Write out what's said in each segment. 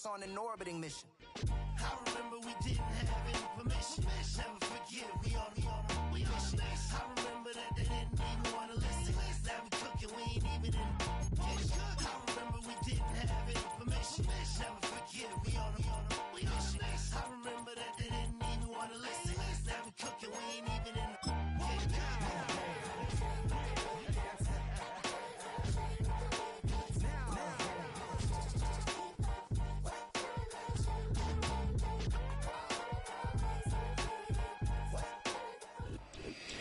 us on an orbiting mission. I remember we didn't have any permission. Never forget, we on a mission. I remember that they didn't even want to listen. Now we cooking, we ain't even in the kitchen. I remember we didn't have any permission. Never forget, we on a mission. I remember that they didn't even want to listen. Now we cooking, we ain't even in the kitchen.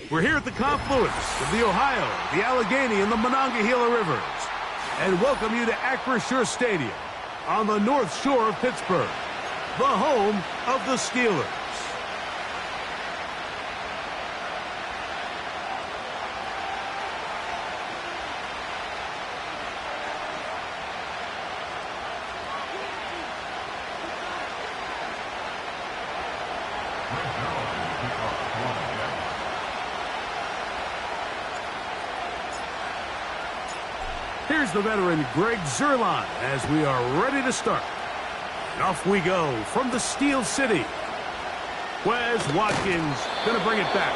We're here at the confluence of the Ohio, the Allegheny, and the Monongahela Rivers, and welcome you to Acrisure Stadium on the North Shore of Pittsburgh, the home of the Steelers. Here's the veteran Greg Zuerlein as we are ready to start. And off we go from the Steel City. Wes Watkins going to bring it back.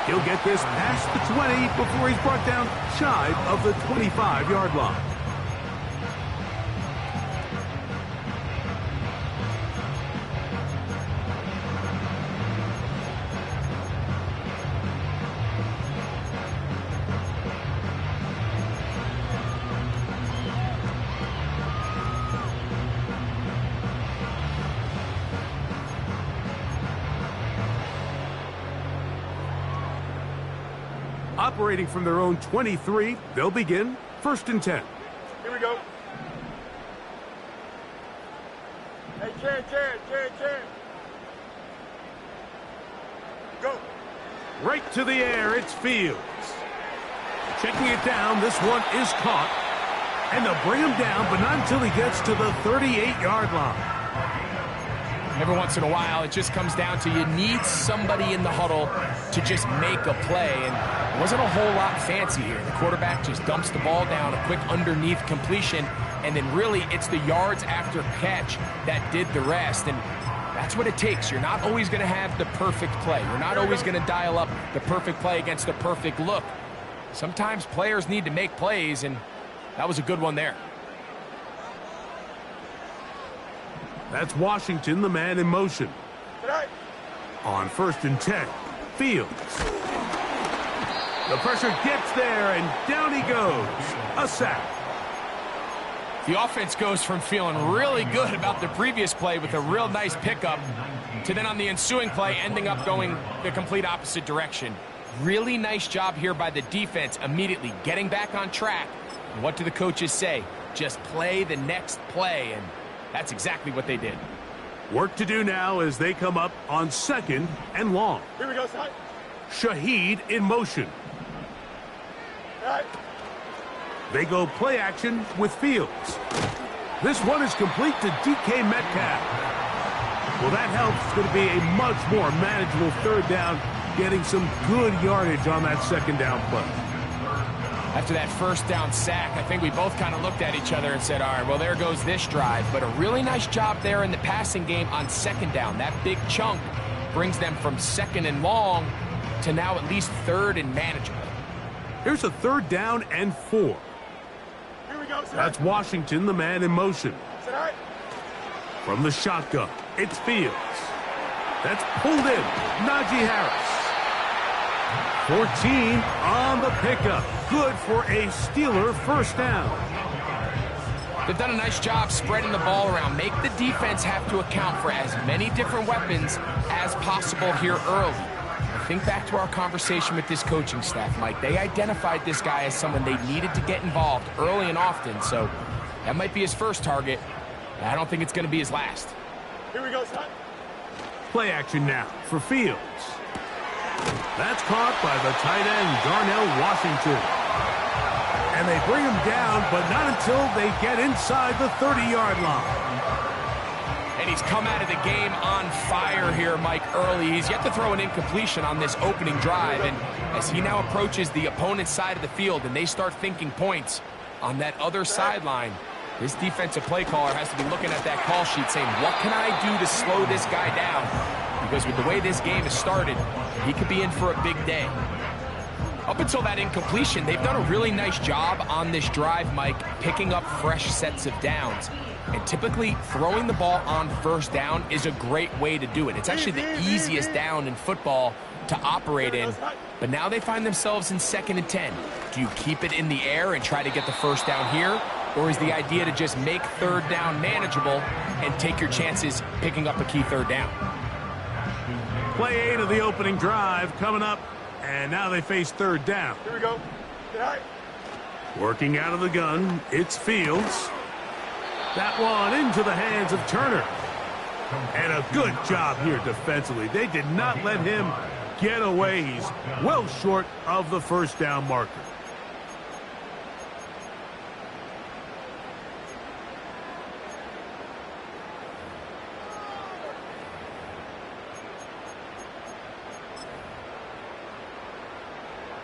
He'll get this past the 20 before he's brought down shy of the 25-yard line. Operating from their own 23, they'll begin 1st and 10. Here we go. Hey, Jared. Go. Right to the air, it's Fields. Checking it down, this one is caught. And they'll bring him down, but not until he gets to the 38-yard line. Every once in a while, it just comes down to you need somebody in the huddle to just make a play. And it wasn't a whole lot fancy here. The quarterback just dumps the ball down, a quick underneath completion, and then really it's the yards after catch that did the rest. And that's what it takes. You're not always going to have the perfect play. You're not always going to dial up the perfect play against the perfect look. Sometimes players need to make plays, and that was a good one there. That's Washington, the man in motion. On 1st and 10, Fields. The pressure gets there, and down he goes. A sack. The offense goes from feeling really good about the previous play with a real nice pickup to then on the ensuing play ending up going the complete opposite direction. Really nice job here by the defense immediately getting back on track. And what do the coaches say? Just play the next play, and that's exactly what they did. Work to do now as they come up on 2nd and long. Here we go, son. Shaheed in motion. All right. They go play action with Fields. This one is complete to DK Metcalf. Well, that helps. It's going to be a much more manageable 3rd down, getting some good yardage on that 2nd down play. After that 1st down sack, I think we both kind of looked at each other and said, all right, well, there goes this drive. But a really nice job there in the passing game on 2nd down. That big chunk brings them from 2nd and long to now at least 3rd and manageable. Here's a 3rd down and 4. Here we go, sir. That's Washington, the man in motion. All right. From the shotgun, it's Fields. That's pulled in. Najee Harris. 14 on the pickup. Good for a Steeler 1st down. They've done a nice job spreading the ball around. Make the defense have to account for as many different weapons as possible here early. Think back to our conversation with this coaching staff, Mike. They identified this guy as someone they needed to get involved early and often, so that might be his first target. I don't think it's going to be his last. Here we go, son. Play action now for Fields. That's caught by the tight end, Darnell Washington. And they bring him down, but not until they get inside the 30-yard line. And he's come out of the game on fire here, Mike, early. He's yet to throw an incompletion on this opening drive. And as he now approaches the opponent's side of the field and they start thinking points on that other sideline, This defensive play caller has to be looking at that call sheet saying, what can I do to slow this guy down? Because with the way this game has started, he could be in for a big day. Up until that incompletion, they've done a really nice job on this drive, Mike, picking up fresh sets of downs. And typically, throwing the ball on first down is a great way to do it. It's actually the easiest down in football to operate in. But now they find themselves in 2nd and 10. Do you keep it in the air and try to get the first down here? Or is the idea to just make 3rd down manageable and take your chances picking up a key 3rd down? Play 8 of the opening drive coming up, and now they face 3rd down. Here we go. Get high. Working out of the gun, it's Fields. That one into the hands of Turner. And a good job here defensively. They did not let him get away. He's well short of the first down marker.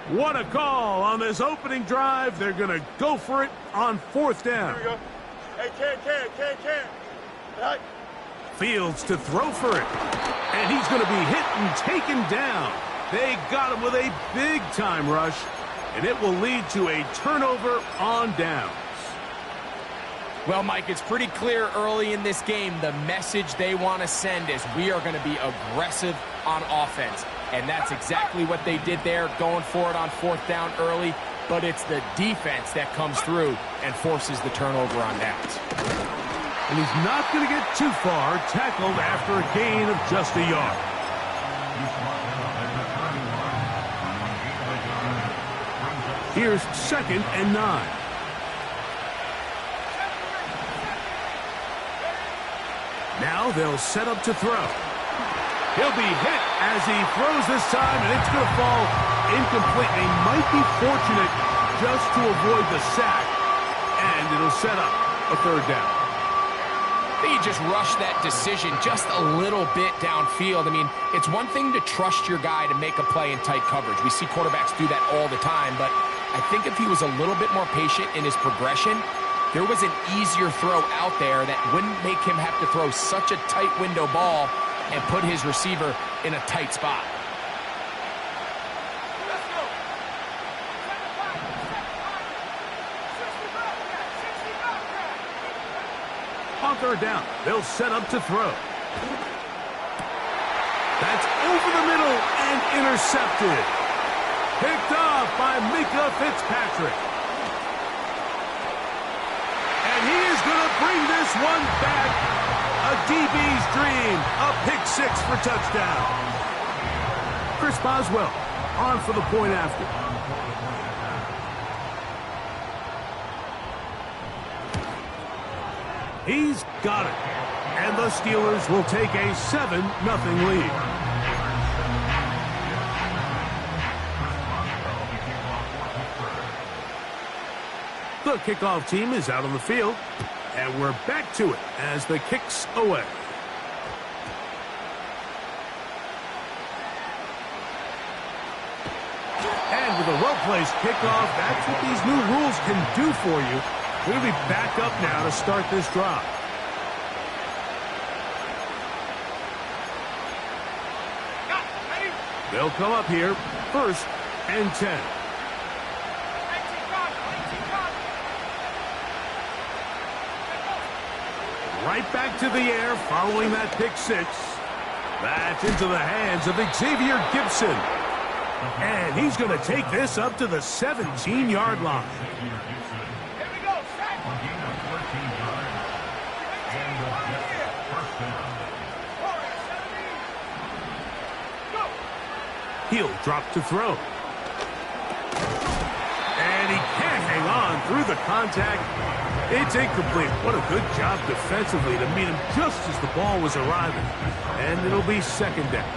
What a call on this opening drive. They're going to go for it on 4th down. Here we go. Hey, can. Get high. Fields to throw for it. And he's going to be hit and taken down. They got him with a big-time rush, and it will lead to a turnover on downs. Well, Mike, it's pretty clear early in this game the message they want to send is we are going to be aggressive on offense. And that's exactly what they did there, going for it on 4th down early. But it's the defense that comes through and forces the turnover on downs. And he's not going to get too far, tackled after a gain of just a yard. Here's 2nd and 9. Now they'll set up to throw. He'll be hit as he throws this time, and it's going to fall incomplete. They might be fortunate just to avoid the sack, and it'll set up a 3rd down. I think he just rushed that decision just a little bit downfield. I mean, it's one thing to trust your guy to make a play in tight coverage. We see quarterbacks do that all the time, but I think if he was a little bit more patient in his progression, there was an easier throw out there that wouldn't make him have to throw such a tight window ball and put his receiver in a tight spot. On 3rd down, they'll set up to throw. That's over the middle and intercepted. Picked off by Mika Fitzpatrick. And he is going to bring this one back. A DB's dream. A pick-6 for touchdown. Chris Boswell on for the point after. He's got it. And the Steelers will take a 7-0 lead. The kickoff team is out on the field. And we're back to it as the kick's away. And with a well-placed kickoff, that's what these new rules can do for you. We'll be back up now to start this drive. They'll come up here, 1st and 10. Right back to the air following that pick-6. That's into the hands of Xavier Gibson. And he's going to take this up to the 17-yard line. Here we go. He'll drop to throw. And he can't hang on through the contact. It's incomplete. What a good job defensively to meet him just as the ball was arriving. And it'll be 2nd down.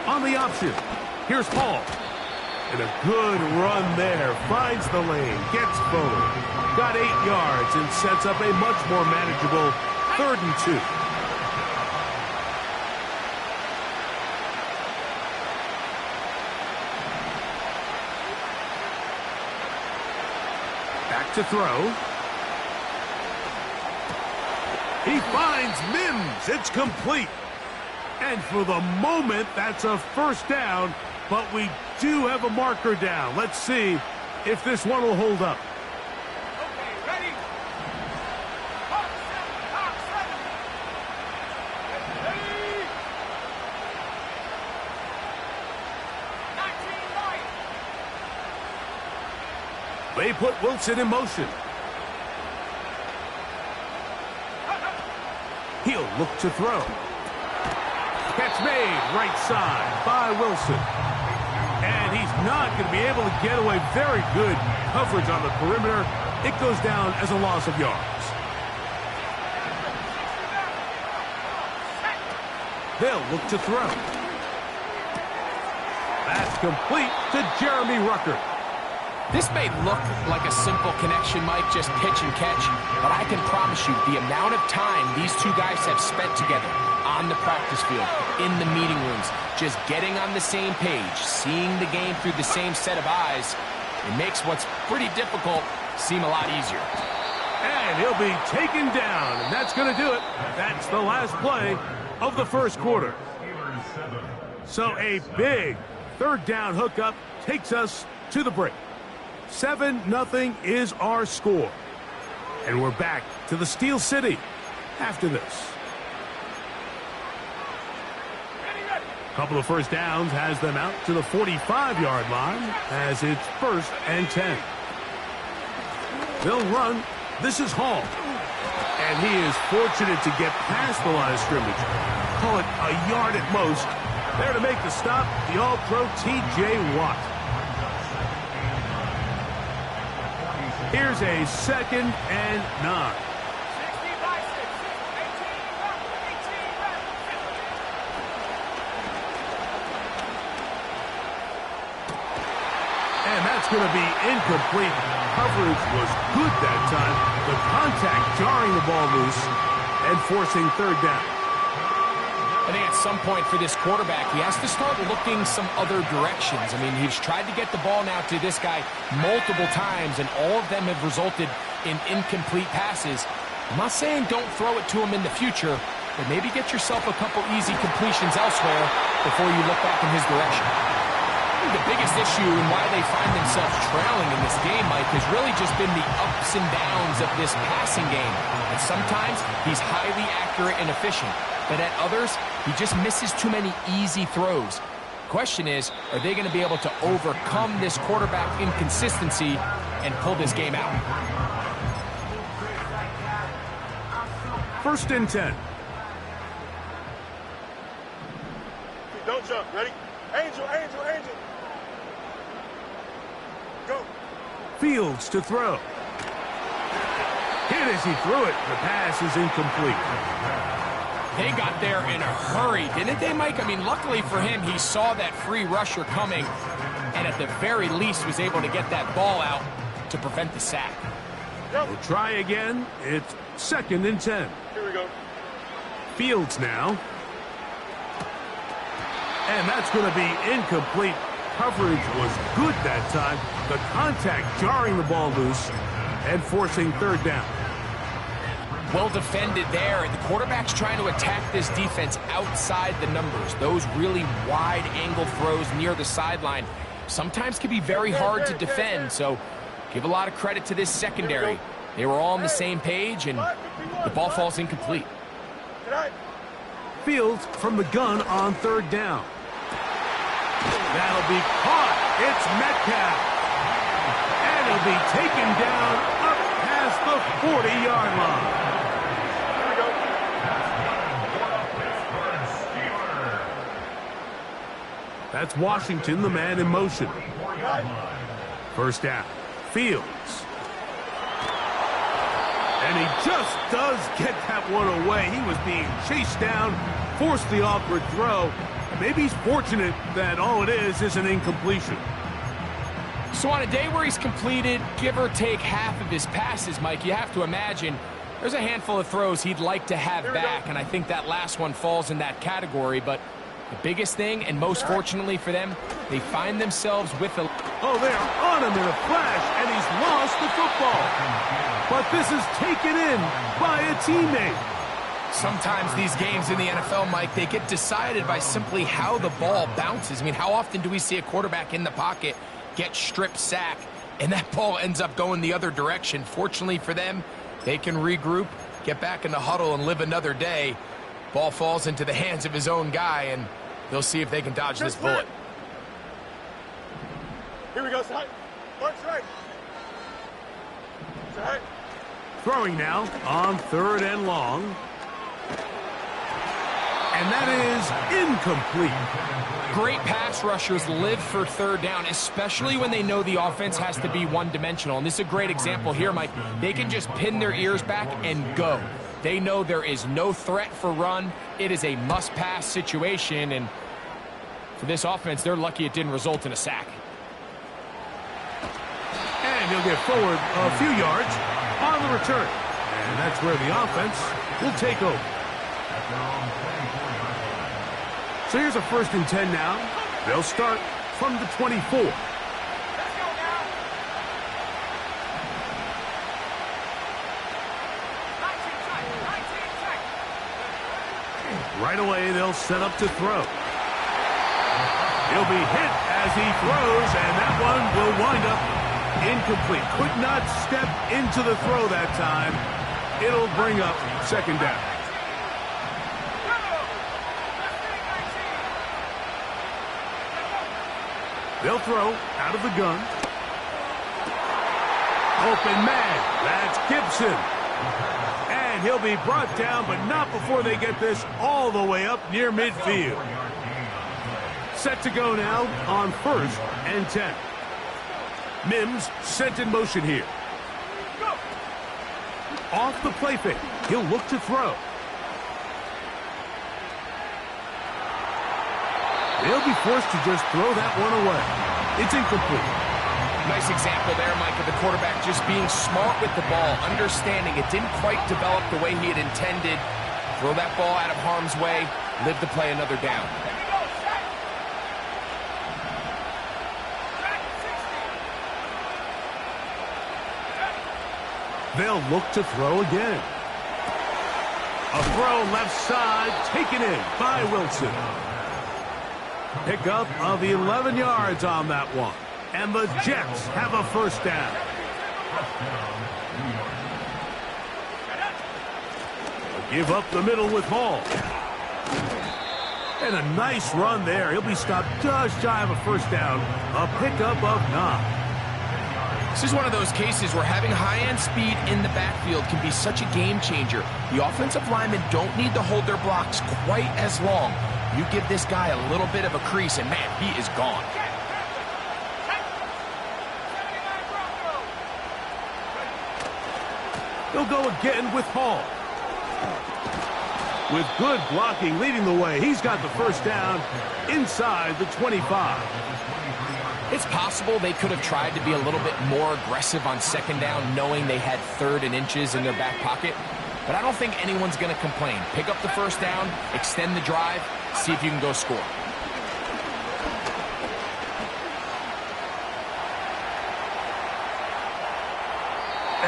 On the option, here's Hall. And a good run there. Finds the lane, gets forward. Got 8 yards and sets up a much more manageable 3rd and 2. to throw. He finds Mims. It's complete. And for the moment, that's a first down, but we do have a marker down. Let's see if this one will hold up. Okay, ready? Top seven. Ready? 19 right. They put Wilson in motion. He'll look to throw. Catch made right side by Wilson. And he's not going to be able to get away. Very good coverage on the perimeter. It goes down as a loss of yards. They'll look to throw. That's complete to Jeremy Ruckert. This may look like a simple connection, Mike, just pitch and catch, but I can promise you the amount of time these two guys have spent together on the practice field, in the meeting rooms, just getting on the same page, seeing the game through the same set of eyes, it makes what's pretty difficult seem a lot easier. And he'll be taken down, and that's going to do it. That's the last play of the first quarter. So a big third down hookup takes us to the break. 7-0 is our score. And we're back to the Steel City after this. A couple of first downs has them out to the 45-yard line as it's 1st and 10. They'll run. This is Hall. And he is fortunate to get past the line of scrimmage. Call it a yard at most. There to make the stop, the All-Pro T.J. Watt. Here's a 2nd and 9. And that's going to be incomplete. Coverage was good that time. The contact jarring the ball loose and forcing third down. I think at some point for this quarterback, he has to start looking some other directions. I mean, he's tried to get the ball now to this guy multiple times, and all of them have resulted in incomplete passes. I'm not saying don't throw it to him in the future, but maybe get yourself a couple easy completions elsewhere before you look back in his direction. I think the biggest issue and why they find themselves trailing in this game, Mike, has really just been the ups and downs of this passing game. And sometimes he's highly accurate and efficient, but at others, he just misses too many easy throws. Question is, are they going to be able to overcome this quarterback inconsistency and pull this game out? 1st and 10. Don't jump. Ready? Angel, angel, angel. Go. Fields to throw. Hit as he threw it. The pass is incomplete. They got there in a hurry, didn't they, Mike? I mean, luckily for him, he saw that free rusher coming and at the very least was able to get that ball out to prevent the sack. We'll try again. It's 2nd and 10. Here we go. Fields now. And that's going to be incomplete. Coverage was good that time. The contact jarring the ball loose and forcing third down. Well defended there, and the quarterback's trying to attack this defense outside the numbers. Those really wide angle throws near the sideline sometimes can be very hard to defend, so give a lot of credit to this secondary. They were all on the same page, and the ball falls incomplete. Fields from the gun on third down. That'll be caught. It's Metcalf. And he'll be taken down up past the 40-yard line. That's Washington, the man in motion. 1st down. Fields. And he just does get that one away. He was being chased down, forced the awkward throw. Maybe he's fortunate that all it is an incompletion. So on a day where he's completed, give or take half of his passes, Mike, you have to imagine there's a handful of throws he'd like to have back, and I think that last one falls in that category. But the biggest thing, and most fortunately for them, they find themselves with a Oh, they're on him in a flash, and he's lost the football. But this is taken in by a teammate. Sometimes these games in the NFL, Mike, they get decided by simply how the ball bounces. I mean, how often do we see a quarterback in the pocket get strip sack, and that ball ends up going the other direction? Fortunately for them, they can regroup, get back in the huddle, and live another day. Ball falls into the hands of his own guy, and they'll see if they can dodge this bullet. Here we go, side. March right. Side. Throwing now on 3rd and long. And that is incomplete. Great pass rushers live for 3rd down, especially when they know the offense has to be one-dimensional. And this is a great example here, Mike. They can just pin their ears back and go. They know there is no threat for run. It is a must-pass situation, and for this offense, they're lucky it didn't result in a sack. And he'll get forward a few yards on the return. And that's where the offense will take over. So here's a 1st and 10 now. They'll start from the 24. Right away, they'll set up to throw. He'll be hit as he throws, and that one will wind up incomplete. Could not step into the throw that time. It'll bring up 2nd down. They'll throw out of the gun. Open man. That's Gibson. And he'll be brought down, but not before they get this all the way up near midfield. Set to go now on 1st and 10. Mims sent in motion here. Off the play fake. He'll look to throw. They'll be forced to just throw that one away. It's incomplete. Nice example there, Mike, of the quarterback just being smart with the ball, understanding it didn't quite develop the way he had intended. Throw that ball out of harm's way, live to play another down. They'll look to throw again. A throw left side, taken in by Wilson. Pickup of 11 yards on that one. And the Jets have a 1st down. Give up the middle with Hall. And a nice run there. He'll be stopped just shy of a 1st down. A pickup of 9. This is one of those cases where having high-end speed in the backfield can be such a game changer. The offensive linemen don't need to hold their blocks quite as long. You give this guy a little bit of a crease, and man, he is gone. He'll go again with Hall. With good blocking leading the way, he's got the 1st down inside the 25. It's possible they could have tried to be a little bit more aggressive on 2nd down, knowing they had 3rd and inches in their back pocket. But I don't think anyone's going to complain. Pick up the 1st down, extend the drive, see if you can go score.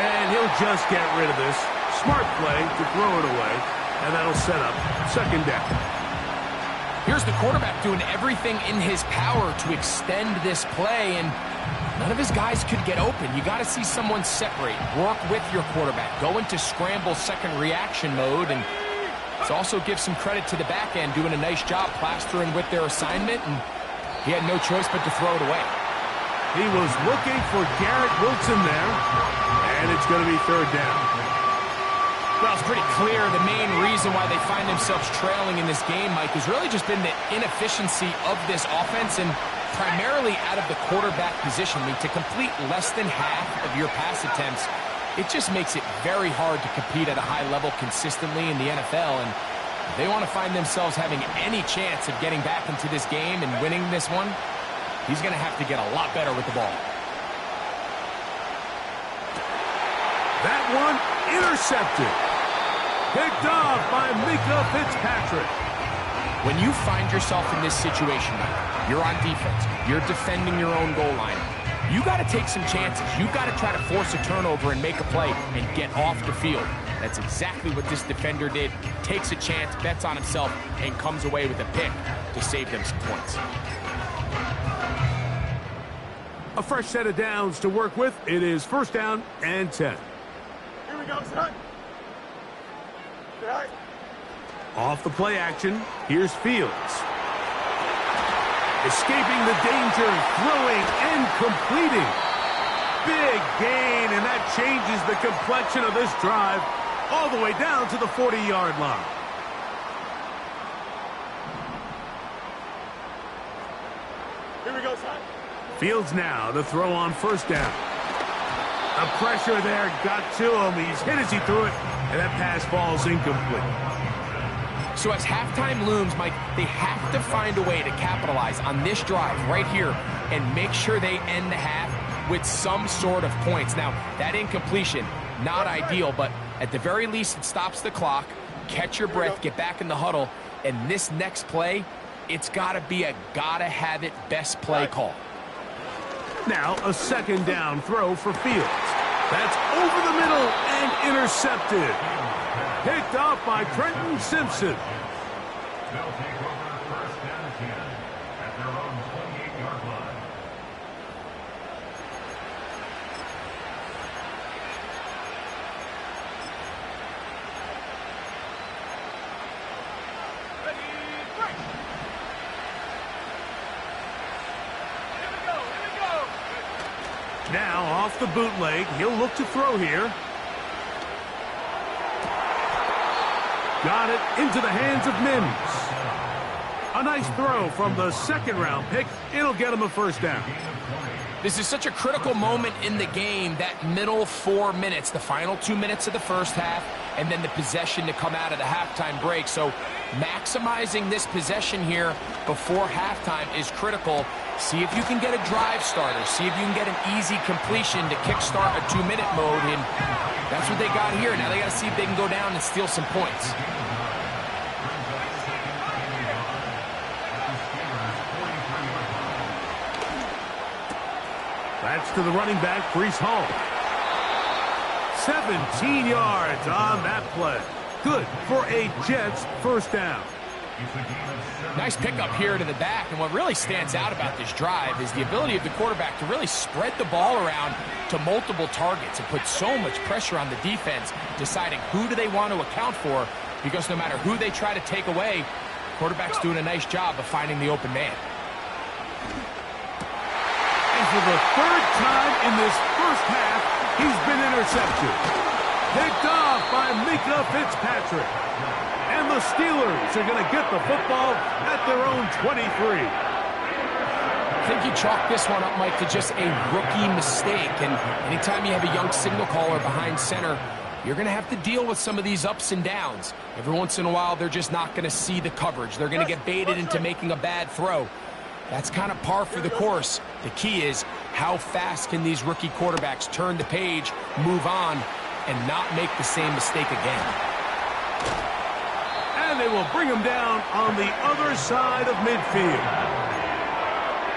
And he'll just get rid of this. Smart play to throw it away, and that'll set up 2nd down. Here's the quarterback doing everything in his power to extend this play, and none of his guys could get open. You got to see someone separate, work with your quarterback, go into scramble 2nd reaction mode, and let's also give some credit to the back end doing a nice job plastering with their assignment, and he had no choice but to throw it away. He was looking for Garrett Wilson there, and it's going to be 3rd down. Well, it's pretty clear the main reason why they find themselves trailing in this game, Mike, has really just been the inefficiency of this offense and primarily out of the quarterback position. I mean, to complete less than half of your pass attempts, it just makes it very hard to compete at a high level consistently in the NFL. And if they want to find themselves having any chance of getting back into this game and winning this one, he's going to have to get a lot better with the ball. That one intercepted. Picked off by Mika Fitzpatrick. When you find yourself in this situation, Mike, you're on defense, you're defending your own goal line, You got to take some chances. You got to try to force a turnover and make a play and get off the field. That's exactly what this defender did. Takes a chance, bets on himself, and comes away with a pick to save them some points. A fresh set of downs to work with. It is 1st down and 10. Here we go, son. All right. Off the play action, here's Fields. Escaping the danger, throwing and completing. Big gain, and that changes the complexion of this drive all the way down to the 40-yard line. Here we go, son. Fields now to throw on 1st down. The pressure there got to him. He's hit as he threw it, and that pass falls incomplete. So as halftime looms, Mike, they have to find a way to capitalize on this drive right here and make sure they end the half with some sort of points. Now, that incompletion, not ideal, but at the very least, it stops the clock. Catch your breath, get back in the huddle, and this next play, it's got to be a gotta-have-it best play call. Now, a 2nd down throw for Fields. That's over the middle and intercepted. Picked off by Trenton Simpson. They'll take over 1st down and 10 at their own 28-yard line. Ready, break. Here we go. Now, off the bootleg, he'll look to throw here. Got it into the hands of Mims. A nice throw from the 2nd-round pick. It'll get him a 1st down. This is such a critical moment in the game, that middle 4 minutes, the final 2 minutes of the first half, and then the possession to come out of the halftime break. So maximizing this possession here before halftime is critical. See if you can get a drive starter. See if you can get an easy completion to kickstart a 2-minute mode, and that's what they got here. Now they got to see if they can go down and steal some points. That's to the running back, Breece Hall. 17 yards on that play. Good for a Jets 1st down. Nice pickup here to the back, and what really stands out about this drive is the ability of the quarterback to really spread the ball around to multiple targets and put so much pressure on the defense, deciding who do they want to account for, because no matter who they try to take away, quarterback's doing a nice job of finding the open man. And for the 3rd time in this first half, he's been intercepted. Picked off by Mika Fitzpatrick. And the Steelers are going to get the football at their own 23. I think you chalk this one up, Mike, to just a rookie mistake. And anytime you have a young signal caller behind center, you're going to have to deal with some of these ups and downs. Every once in a while, they're just not going to see the coverage. They're going to get baited into making a bad throw. That's kind of par for the course. The key is how fast can these rookie quarterbacks turn the page, move on, and not make the same mistake again. And they will bring him down on the other side of midfield.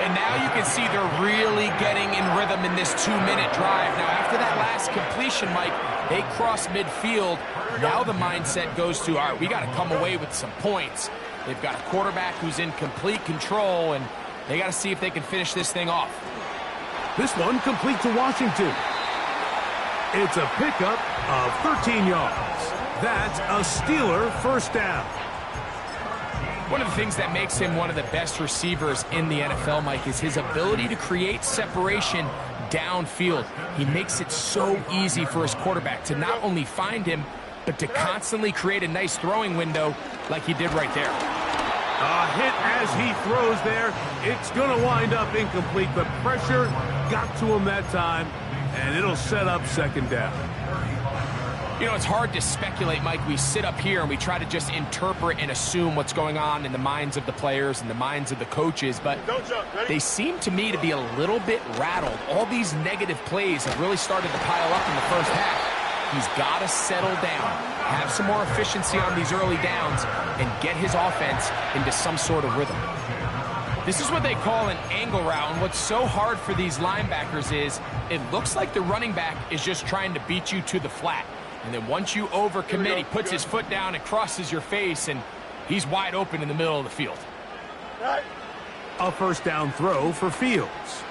And now you can see they're really getting in rhythm in this 2-minute drive. Now, after that last completion, Mike, they cross midfield. Now the mindset goes to, all right, we got to come away with some points. They've got a quarterback who's in complete control, and they got to see if they can finish this thing off. This one complete to Washington. It's a pickup of 13 yards. That's a Steeler 1st down. One of the things that makes him one of the best receivers in the NFL, Mike, is his ability to create separation downfield. He makes it so easy for his quarterback to not only find him, but to constantly create a nice throwing window like he did right there. A hit as he throws there. It's going to wind up incomplete. The pressure got to him that time, and it'll set up 2nd down. You know, it's hard to speculate, Mike. We sit up here and we try to just interpret and assume what's going on in the minds of the players and the minds of the coaches, but they seem to me to be a little bit rattled. All these negative plays have really started to pile up in the first half. He's got to settle down, have some more efficiency on these early downs, and get his offense into some sort of rhythm. This is what they call an angle route, and what's so hard for these linebackers is it looks like the running back is just trying to beat you to the flat. And then once you overcommit, he puts his foot down and crosses your face, and he's wide open in the middle of the field. A first down throw for Fields.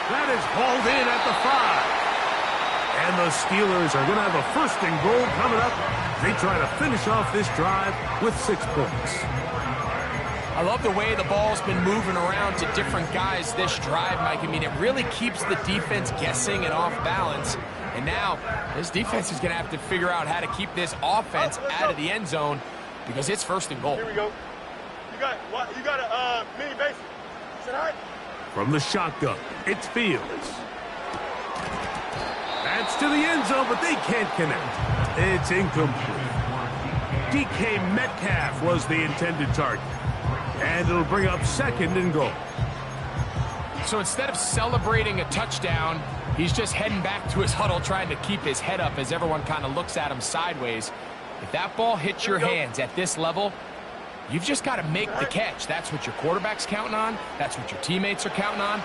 That is hauled in at the 5. And the Steelers are going to have a first and goal coming up. They try to finish off this drive with 6 points. I love the way the ball's been moving around to different guys this drive, Mike. I mean, it really keeps the defense guessing and off balance. And now this defense is going to have to figure out how to keep this offense out of the end zone because it's first and goal. Here we go. You got a mini base. Is that From the shotgun, it's Fields. That's to the end zone, but they can't connect. It's incomplete. DK Metcalf was the intended target. And it'll bring up second and goal. So instead of celebrating a touchdown, he's just heading back to his huddle trying to keep his head up as everyone kind of looks at him sideways. If that ball hits your hands at this level, you've just got to make the catch. That's what your quarterback's counting on. That's what your teammates are counting on.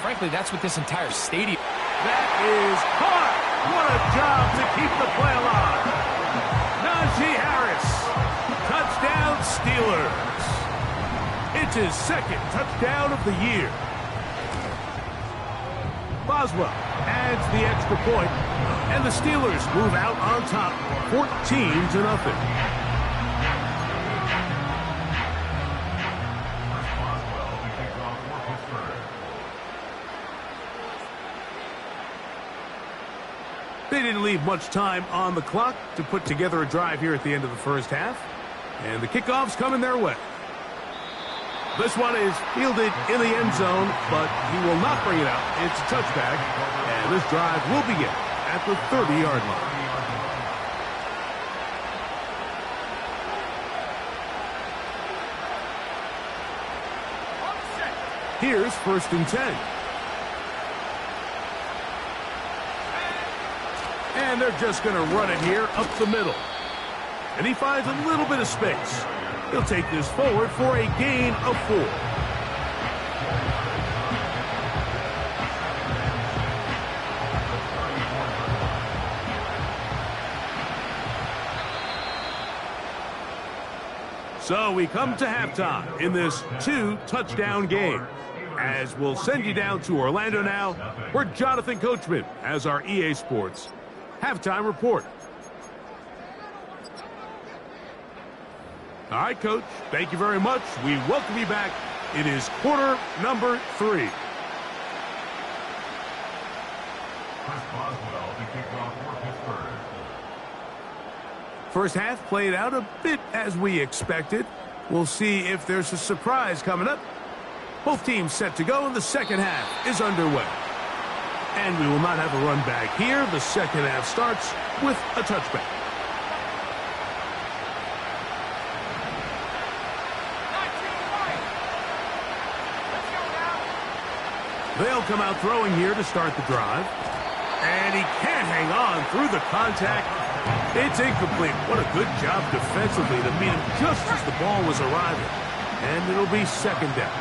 Frankly, that's what this entire stadium. That is caught. What a job to keep the play alive. Najee Harris. Touchdown Steelers. It's his second touchdown of the year. Boswell adds the extra point, and the Steelers move out on top 14-0. They didn't leave much time on the clock to put together a drive here at the end of the first half. And the kickoff's coming their way. This one is fielded in the end zone, but he will not bring it out. It's a touchback, and this drive will begin at the 30-yard line. Here's 1st and 10. And they're just going to run it here up the middle. And he finds a little bit of space. He'll take this forward for a gain of 4. So we come to halftime in this 2-touchdown game. As we'll send you down to Orlando now, where Jonathan Coachman has our EA Sports halftime report. All right, Coach, thank you very much. We welcome you back. It is quarter number 3. First half played out a bit as we expected. We'll see if there's a surprise coming up. Both teams set to go, and the second half is underway. And we will not have a run back here. The second half starts with a touchback. They'll come out throwing here to start the drive. And he can't hang on through the contact. It's incomplete. What a good job defensively to meet him just as the ball was arriving. And it'll be second down.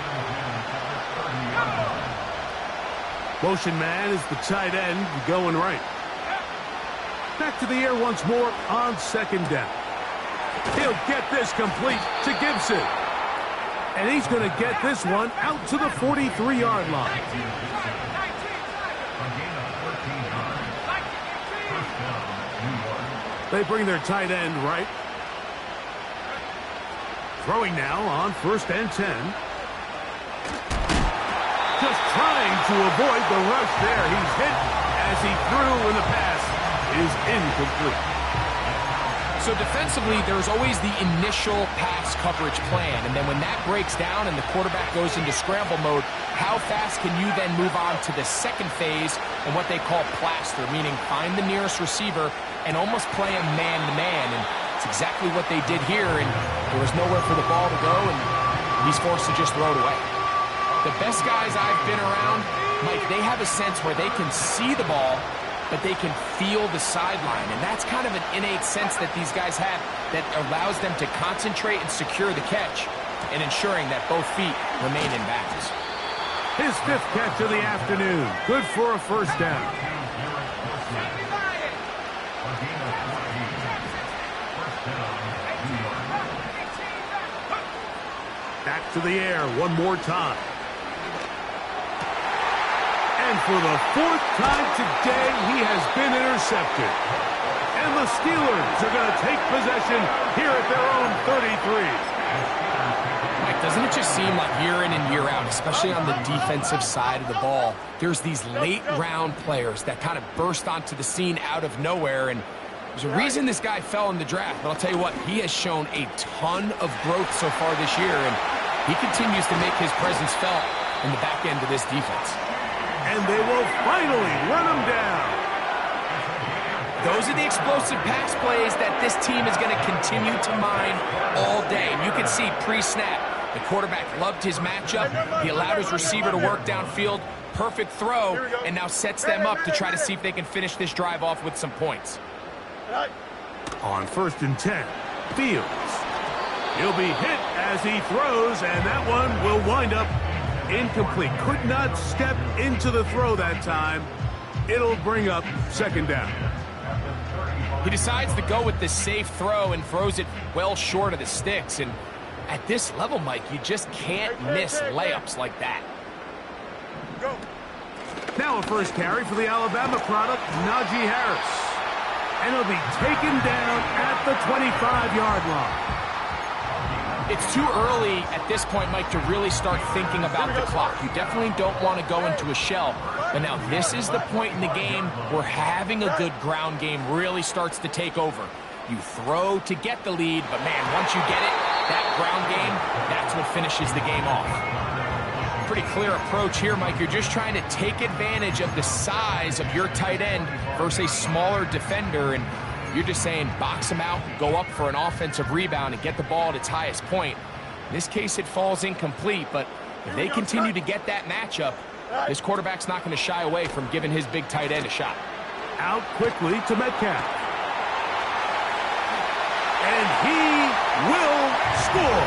Motion man is the tight end going right. Back to the air once more on second down. He'll get this complete to Gibson. And he's going to get this one out to the 43-yard line. They bring their tight end right. Throwing now on 1st and 10. Just trying to avoid the rush there. He's hit as he threw, and the pass is incomplete. So defensively, there's always the initial pass coverage plan, and then when that breaks down and the quarterback goes into scramble mode, how fast can you then move on to the second phase and what they call plaster, meaning find the nearest receiver and almost play him man-to-man, and it's exactly what they did here, and there was nowhere for the ball to go, and he's forced to just throw it away. The best guys I've been around, Mike, they have a sense where they can see the ball, but they can feel the sideline. And that's kind of an innate sense that these guys have that allows them to concentrate and secure the catch. and ensuring that both feet remain in bounds. His 5th catch of the afternoon. Good for a first down. Back to the air one more time. And for the 4th time today, he has been intercepted. And the Steelers are going to take possession here at their own 33. Mike, doesn't it just seem like year in and year out, especially on the defensive side of the ball, there's these late-round players that kind of burst onto the scene out of nowhere, and there's a reason this guy fell in the draft, but I'll tell you what, he has shown a ton of growth so far this year, and he continues to make his presence felt in the back end of this defense. And they will finally run him down. Those are the explosive pass plays that this team is going to continue to mine all day. And you can see pre-snap, the quarterback loved his matchup. He allowed his receiver to work downfield. Perfect throw, and now sets them up to try to see if they can finish this drive off with some points. On 1st and 10, Fields. He'll be hit as he throws, and that one will wind up incomplete. Could not step into the throw that time. It'll bring up 2nd down. He decides to go with the safe throw and throws it well short of the sticks. And at this level, Mike, you just can't miss layups like that. Now a first carry for the Alabama product, Najee Harris. And he'll be taken down at the 25-yard line. It's too early at this point, Mike, to really start thinking about the clock. You definitely don't want to go into a shell. But now this is the point in the game where having a good ground game really starts to take over. You throw to get the lead, but man, once you get it, that ground game, that's what finishes the game off. Pretty clear approach here, Mike. You're just trying to take advantage of the size of your tight end versus a smaller defender, and you're just saying box him out, go up for an offensive rebound, and get the ball at its highest point. In this case, it falls incomplete, but if they continue to get that matchup, this quarterback's not going to shy away from giving his big tight end a shot. Out quickly to Metcalf. And he will score.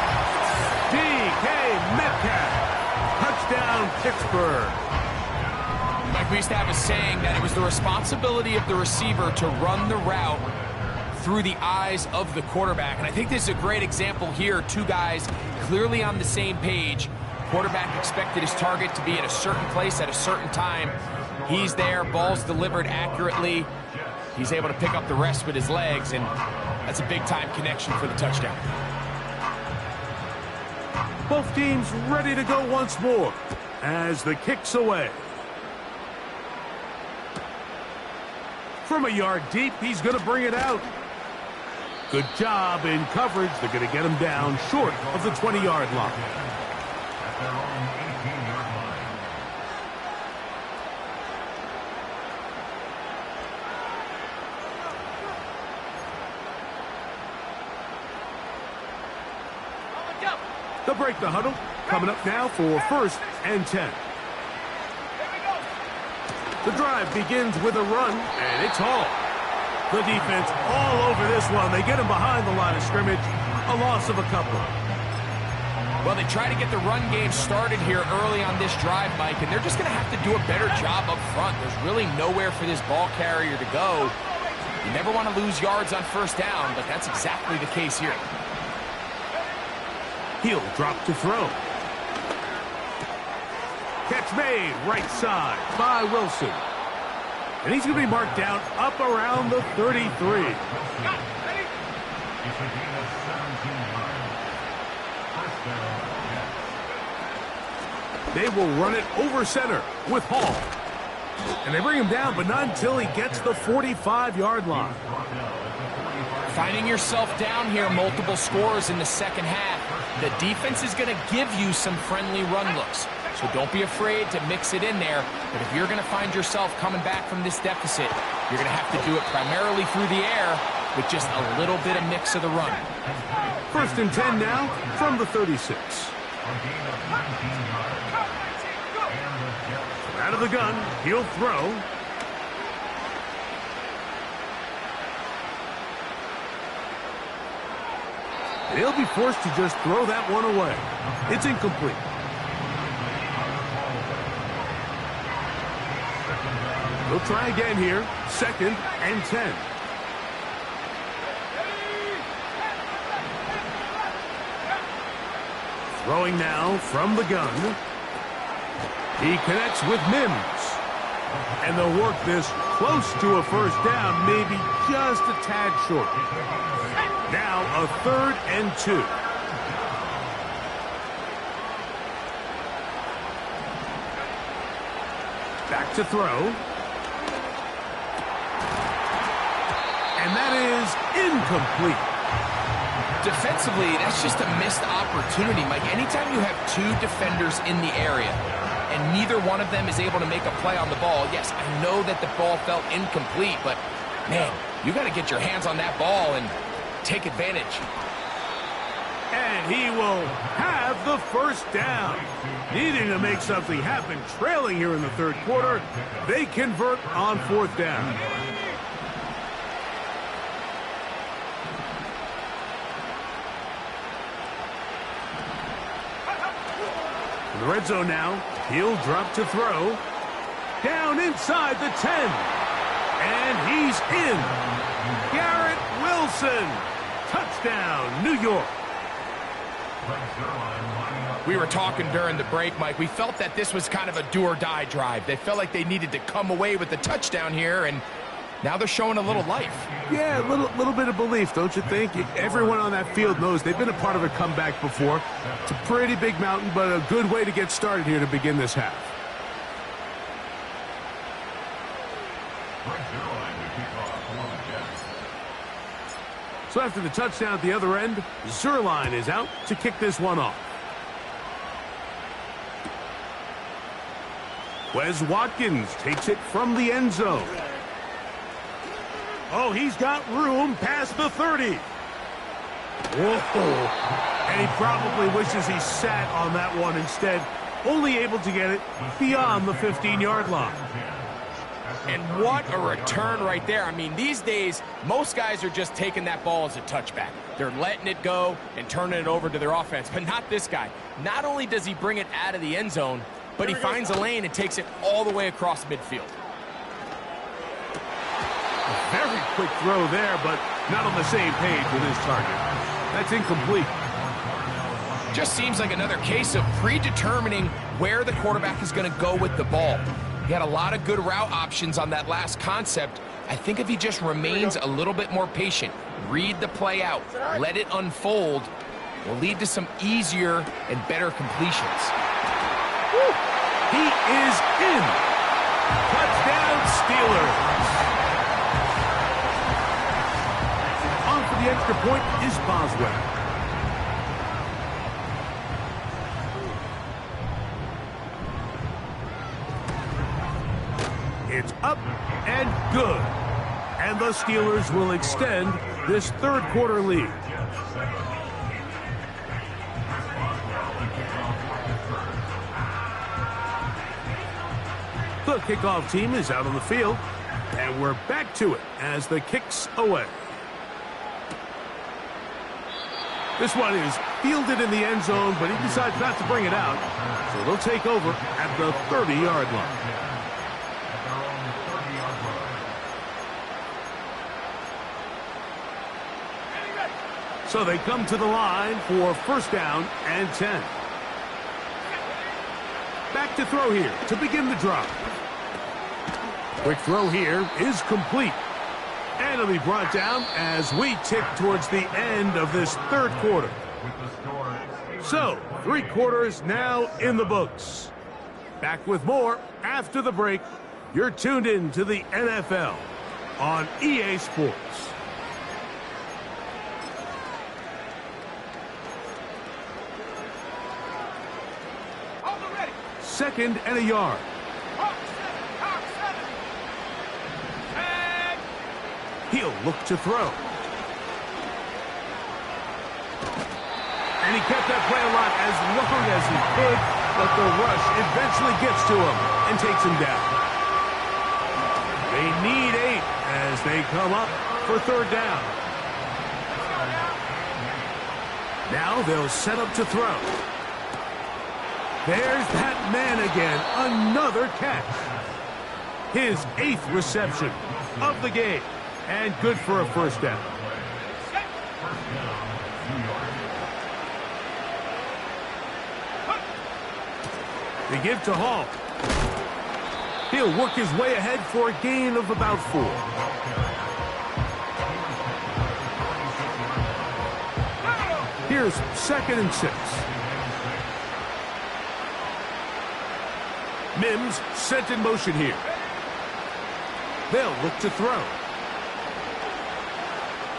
DK Metcalf. Touchdown, Pittsburgh. Mike, we used to have a saying that it was the responsibility of the receiver to run the route through the eyes of the quarterback. And I think this is a great example here. Two guys clearly on the same page. Quarterback expected his target to be at a certain place at a certain time. He's there, ball's delivered accurately. He's able to pick up the rest with his legs, and that's a big-time connection for the touchdown. Both teams ready to go once more as the kick's away. From a yard deep, he's going to bring it out. Good job in coverage. They're going to get him down short of the 20-yard line. At their own 18-yard line. They'll break the huddle. Coming up now for 1st and 10. The drive begins with a run, and it's Hall. The defense all over this one. They get him behind the line of scrimmage. A loss of a couple. Well, they try to get the run game started here early on this drive, Mike, and they're just going to have to do a better job up front. There's really nowhere for this ball carrier to go. You never want to lose yards on 1st down, but that's exactly the case here. He'll drop to throw. Catch made right side by Wilson. And he's going to be marked down up around the 33. It's a gain of 17 yards. 1st down. They will run it over center with Hall. And they bring him down, but not until he gets the 45-yard line. Finding yourself down here, multiple scores in the 2nd half. The defense is going to give you some friendly run looks. So don't be afraid to mix it in there. But if you're going to find yourself coming back from this deficit, you're going to have to do it primarily through the air with just a little bit of mix of the run. 1st and 10 now from the 36. A gain of 19 yards. And the Jets. Out of the gun, he'll throw. And he'll be forced to just throw that one away. It's incomplete. He'll try again here. 2nd and 10. Throwing now from the gun. He connects with Mims. And they'll work this close to a first down, maybe just a tad short. Now a 3rd and 2. Back to throw. And that is incomplete. Defensively, that's just a missed opportunity, Mike. Anytime you have 2 defenders in the area and neither one of them is able to make a play on the ball, yes, I know that the ball felt incomplete, but, man, you got to get your hands on that ball and take advantage. And he will have the first down. Needing to make something happen, trailing here in the 3rd quarter, they convert on 4th down. In the red zone now, he'll drop to throw. Down inside the 10. And he's in. Garrett Wilson. Touchdown, New York. We were talking during the break, Mike. We felt that this was kind of a do-or-die drive. They felt like they needed to come away with the touchdown here, and now they're showing a little life. Yeah, a little bit of belief, don't you think? Everyone on that field knows they've been a part of a comeback before. It's a pretty big mountain, but a good way to get started here to begin this half. So after the touchdown at the other end, Zuerlein is out to kick this one off. Wes Watkins takes it from the end zone. Oh, he's got room past the 30. Whoa. And he probably wishes he sat on that one instead, only able to get it beyond the 15-yard line. And what a return right there. I mean, these days, most guys are just taking that ball as a touchback. They're letting it go and turning it over to their offense, but not this guy. Not only does he bring it out of the end zone, but he finds a lane and takes it all the way across midfield. A very quick throw there, but not on the same page with his target. That's incomplete. Just seems like another case of predetermining where the quarterback is going to go with the ball. He had a lot of good route options on that last concept. I think if he just remains a little bit more patient, read the play out, let it unfold, will lead to some easier and better completions. Woo. He is in. Touchdown, Steelers. On for the extra point is Boswell. It's up and good. And the Steelers will extend this 3rd quarter lead. The kickoff team is out on the field, and we're back to it as the kick's away. This one is fielded in the end zone, but he decides not to bring it out, so they'll take over at the 30-yard line. So they come to the line for 1st down and 10. Back to throw here to begin the drive. Quick throw here is complete. And it'll be brought down as we tick towards the end of this 3rd quarter. So, 3 quarters now in the books. Back with more after the break. You're tuned in to the NFL on EA Sports. 2nd and a yard. He'll look to throw. And he kept that play alive as long as he could, but the rush eventually gets to him and takes him down. They need 8 as they come up for 3rd down. Now they'll set up to throw. There's that man again. Another catch. His 8th reception of the game. And good for a first down. They give to Hall. He'll work his way ahead for a gain of about 4. Here's 2nd and 6. Mims sent in motion here. They'll look to throw.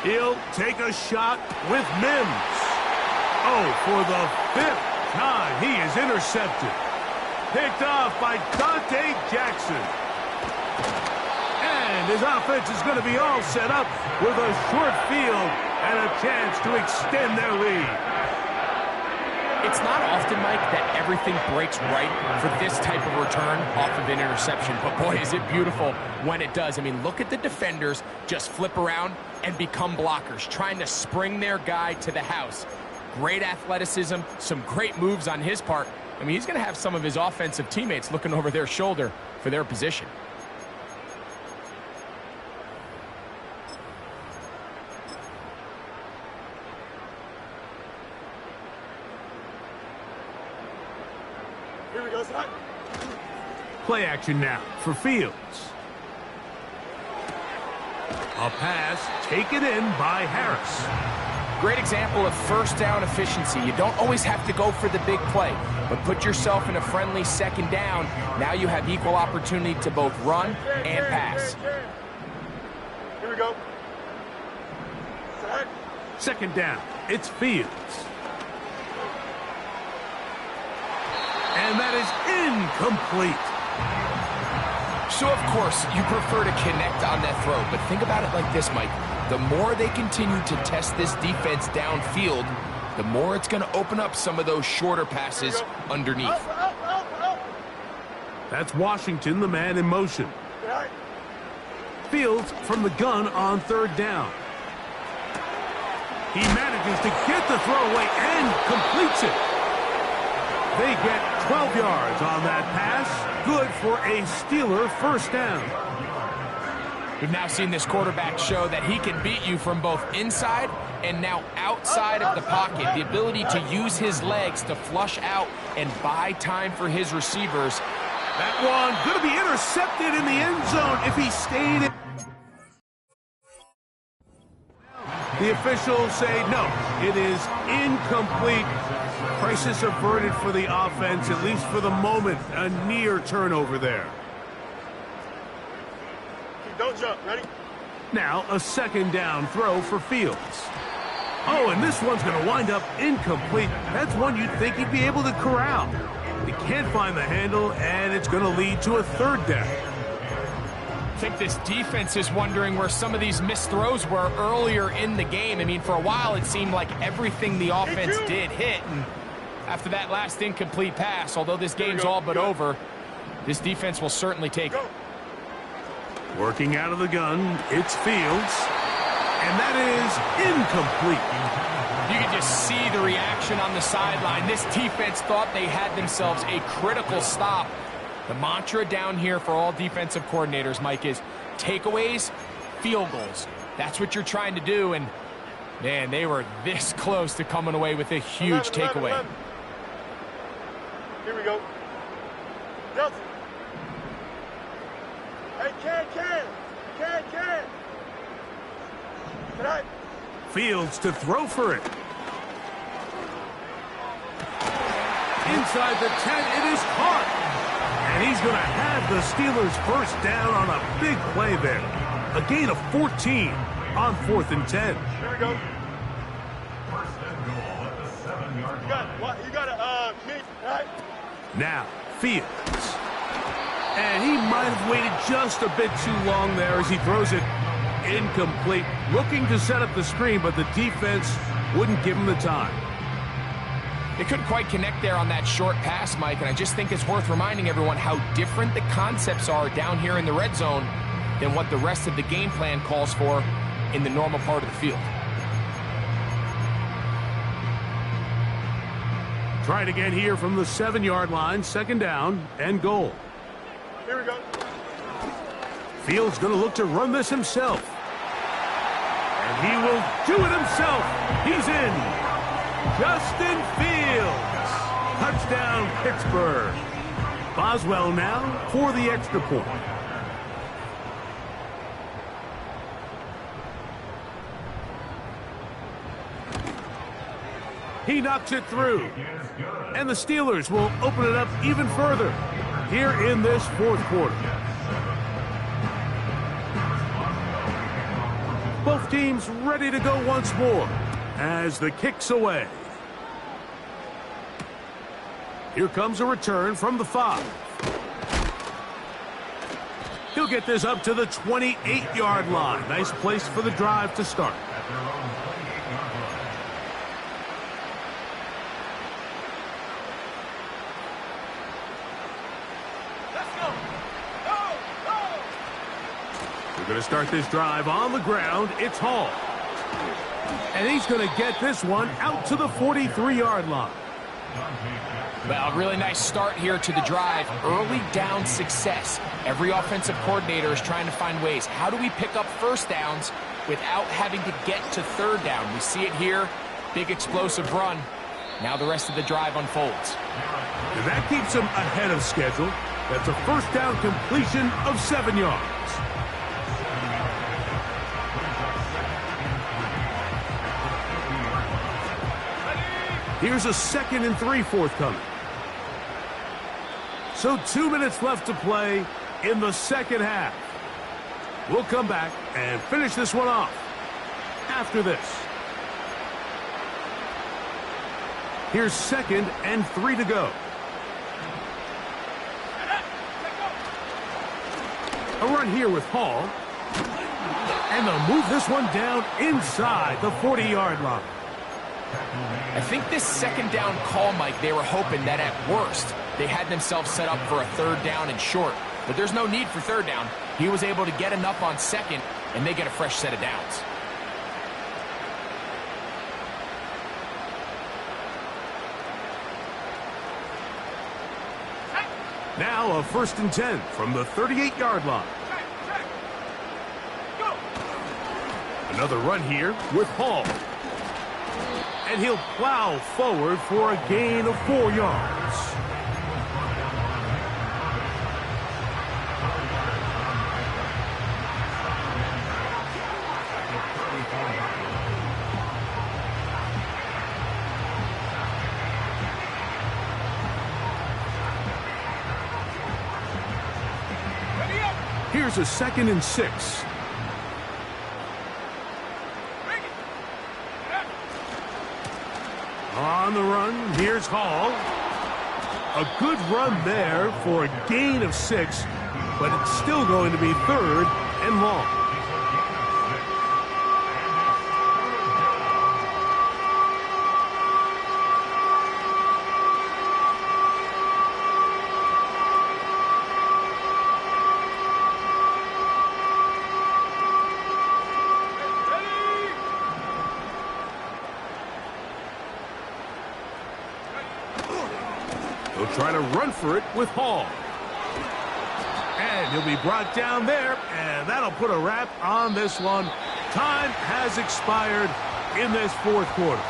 He'll take a shot with Mims. Oh, for the 5th time, he is intercepted. Picked off by Dante Jackson. And his offense is going to be all set up with a short field and a chance to extend their lead. It's not often, Mike, that everything breaks right for this type of return off of an interception. But, boy, is it beautiful when it does. I mean, look at the defenders just flip around and become blockers, trying to spring their guy to the house. Great athleticism, some great moves on his part. I mean, he's going to have some of his offensive teammates looking over their shoulder for their position. Here we go, son. Play action now for Fields. A pass taken in by Harris. Great example of first down efficiency. You don't always have to go for the big play, but put yourself in a friendly 2nd down. Now you have equal opportunity to both run and pass. Here we go. Set. 2nd down. It's Fields. And that is incomplete. So, of course, you prefer to connect on that throw, but think about it like this, Mike. The more they continue to test this defense downfield, the more it's going to open up some of those shorter passes underneath. That's Washington, the man in motion. Fields from the gun on 3rd down. He manages to get the throw away and completes it. They get 12 yards on that pass. Good for a Steeler first down. We've now seen this quarterback show that he can beat you from both inside and now outside of the pocket. The ability to use his legs to flush out and buy time for his receivers. That one going to be intercepted in the end zone if he stayed in. The officials say no, it is incomplete. Crisis averted for the offense, at least for the moment. A near turnover there. Don't jump. Ready? Now a 2nd down throw for Fields. Oh, and this one's going to wind up incomplete. That's one you'd think he'd be able to corral. He can't find the handle, and it's going to lead to a 3rd down. I think this defense is wondering where some of these missed throws were earlier in the game. I mean, for a while it seemed like everything the offense did hit. And after that last incomplete pass, although this game's all but over, this defense will certainly take it. Working out of the gun, it's Fields. And that is incomplete. You can just see the reaction on the sideline. This defense thought they had themselves a critical stop. The mantra down here for all defensive coordinators, Mike, is takeaways, field goals. That's what you're trying to do, and, man, they were this close to coming away with a huge takeaway. 11. Here we go. Delta. Hey, Can. Tonight. Fields to throw for it. Inside the 10, it is caught. And he's going to have the Steelers first down on a big play there. A gain of 14 on 4th and 10. Here we go. First and goal at the 7-yard line. You got to meet, right? Now, Fields. And he might have waited just a bit too long there as he throws it incomplete. Looking to set up the screen, but the defense wouldn't give him the time. They couldn't quite connect there on that short pass, Mike, and I just think it's worth reminding everyone how different the concepts are down here in the red zone than what the rest of the game plan calls for in the normal part of the field. Try it again here from the 7-yard line, 2nd down and goal. Here we go. Fields going to look to run this himself. And he will do it himself. He's in. Justin Fields. Touchdown, Pittsburgh. Boswell now for the extra point. He knocks it through. And the Steelers will open it up even further here in this 4th quarter. Both teams ready to go once more as the kick's away. Here comes a return from the 5. He'll get this up to the 28-yard line. Nice place for the drive to start. We're going to start this drive on the ground. It's Hall. And he's going to get this one out to the 43-yard line. Well, a really nice start here to the drive. Early down success. Every offensive coordinator is trying to find ways. How do we pick up first downs without having to get to 3rd down? We see it here. Big explosive run. Now the rest of the drive unfolds. And that keeps him ahead of schedule. That's a first down completion of 7 yards. Here's a 2nd and 3 forthcoming. So 2 minutes left to play in the 2nd half. We'll come back and finish this one off after this. Here's 2nd and 3 to go. A run here with Hall. And they'll move this one down inside the 40-yard line. I think this 2nd down call, Mike, they were hoping that at worst they had themselves set up for a 3rd down and short. But there's no need for 3rd down. He was able to get enough on 2nd, and they get a fresh set of downs. Now a 1st and 10 from the 38-yard line. Another run here with Hall. And he'll plow forward for a gain of 4 yards. Here's a 2nd and 6. On the run, here's Hall. A good run there for a gain of 6, but it's still going to be 3rd and long. He'll try to run for it with Hall. And he'll be brought down there, and that'll put a wrap on this one. Time has expired in this 4th quarter.